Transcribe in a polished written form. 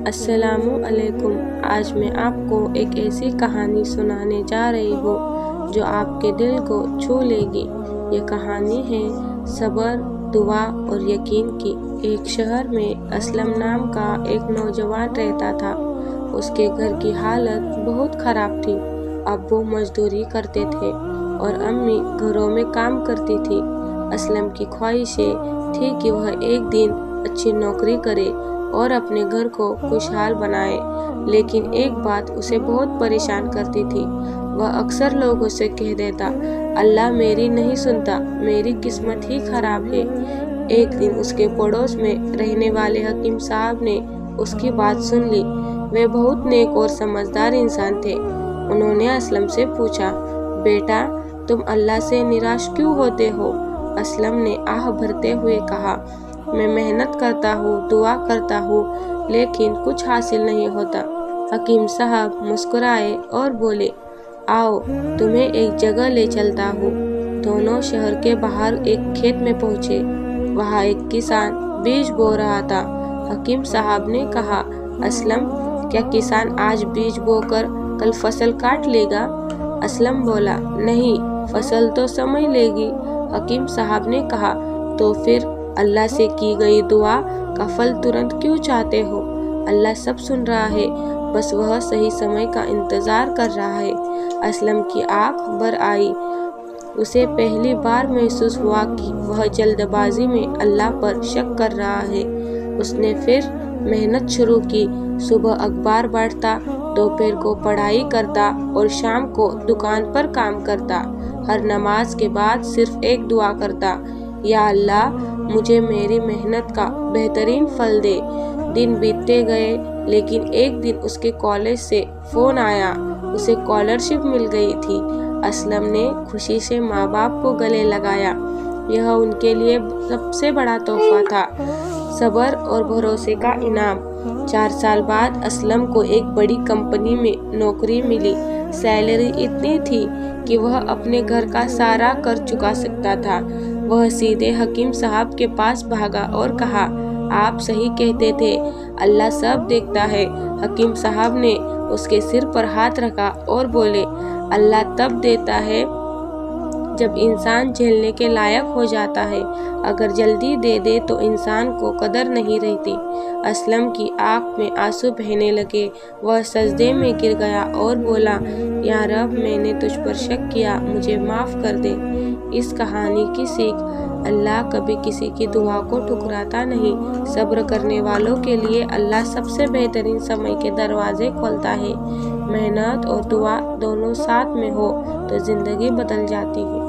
السلام علیکم۔ آج میں آپ کو ایک ایسی کہانی سنانے جا رہی ہوں جو آپ کے دل کو چھو لے گی۔ یہ کہانی ہے صبر، دعا اور یقین کی۔ ایک شہر میں اسلم نام کا ایک نوجوان رہتا تھا۔ اس کے گھر کی حالت بہت خراب تھی۔ ابو مزدوری کرتے تھے اور امی گھروں میں کام کرتی تھی۔ اسلم کی خواہش تھی کہ وہ ایک دن اچھی نوکری کرے اور اپنے گھر کو خوشحال بنائے، لیکن ایک بات اسے بہت پریشان کرتی تھی۔ وہ اکثر لوگوں سے کہہ دیتا، اللہ میری نہیں سنتا، میری قسمت ہی خراب ہے۔ ایک دن اس کے پڑوس میں رہنے والے حکیم صاحب نے اس کی بات سن لی۔ وہ بہت نیک اور سمجھدار انسان تھے۔ انہوں نے اسلم سے پوچھا، بیٹا تم اللہ سے نراش کیوں ہوتے ہو؟ اسلم نے آہ بھرتے ہوئے کہا، میں محنت کرتا ہوں، دعا کرتا ہوں، لیکن کچھ حاصل نہیں ہوتا۔ حکیم صاحب مسکرائے اور بولے، آؤ تمہیں ایک جگہ لے چلتا ہوں۔ دونوں شہر کے باہر ایک کھیت میں پہنچے۔ وہاں ایک کسان بیج بو رہا تھا۔ حکیم صاحب نے کہا، اسلم کیا کسان آج بیج بو کر کل فصل کاٹ لے گا؟ اسلم بولا، نہیں، فصل تو سمجھ لے گی۔ حکیم صاحب نے کہا، تو پھر اللہ سے کی گئی دعا کا پھل ترنت کیوں چاہتے ہو؟ اللہ سب سن رہا ہے، بس وہ صحیح سمے کا انتظار کر رہا ہے۔ اسلم کی آنکھ بھر آئی۔ اسے پہلی بار محسوس ہوا کہ وہ جلد بازی میں اللہ پر شک کر رہا ہے۔ اس نے پھر محنت شروع کی۔ صبح اخبار پڑھتا، دوپہر کو پڑھائی کرتا اور شام کو دکان پر کام کرتا۔ ہر نماز کے بعد صرف ایک دعا کرتا، یا اللہ مجھے میری محنت کا بہترین پھل دے۔ دن بیتتے گئے، لیکن ایک دن اس کے کالج سے فون آیا۔ اسے اسکالرشپ مل گئی تھی۔ اسلم نے خوشی سے ماں باپ کو گلے لگایا۔ یہ ان کے لیے سب سے بڑا تحفہ تھا، صبر اور بھروسے کا انعام۔ 4 سال بعد اسلم کو ایک بڑی کمپنی میں نوکری ملی۔ سیلری اتنی تھی کہ وہ اپنے گھر کا سارا قرض چکا سکتا تھا۔ وہ سیدھے حکیم صاحب کے پاس بھاگا اور کہا، آپ صحیح کہتے تھے، اللہ سب دیکھتا ہے۔ حکیم صاحب نے اس کے سر پر ہاتھ رکھا اور بولے، اللہ تب دیتا ہے جب انسان جھیلنے کے لائق ہو جاتا ہے، اگر جلدی دے دے تو انسان کو قدر نہیں رہتی۔ اسلم کی آنکھ میں آنسو بہنے لگے۔ وہ سجدے میں گر گیا اور بولا، یا رب میں نے تجھ پر شک کیا، مجھے معاف کر دے۔ اس کہانی کی سیکھ، اللہ کبھی کسی کی دعا کو ٹھکراتا نہیں۔ صبر کرنے والوں کے لیے اللہ سب سے بہترین سمے کے دروازے کھولتا ہے۔ محنت اور دعا دونوں ساتھ میں ہو تو زندگی بدل جاتی ہے۔